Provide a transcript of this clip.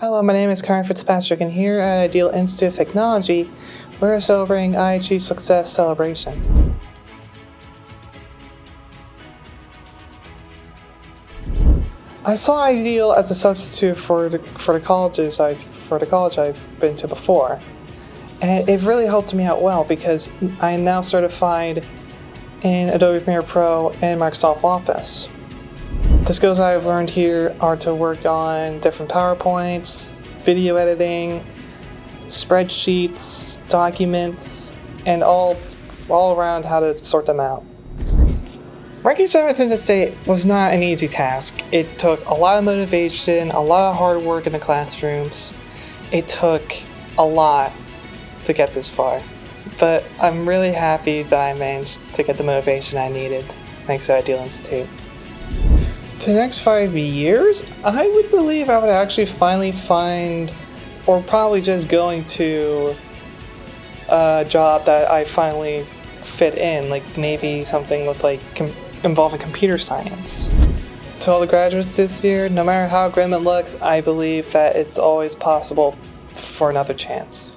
Hello, my name is Connor Fitzpatrick, and here at Ideal Institute of Technology, we're celebrating Iitnj Success Celebration. I saw Ideal as a substitute for the college I've been to before, and it really helped me out well because I am now certified in Adobe Premiere Pro and Microsoft Office. The skills I've learned here are to work on different PowerPoints, video editing, spreadsheets, documents, and all around how to sort them out. Ranking 7th in the state was not an easy task. It took a lot of motivation, a lot of hard work in the classrooms. It took a lot to get this far. But I'm really happy that I managed to get the motivation I needed, thanks to Ideal Institute. For the next 5 years, I would believe I would actually finally find, or probably just going to a job that I finally fit in, like maybe something with involving computer science. To all the graduates this year, no matter how grim it looks, I believe that it's always possible for another chance.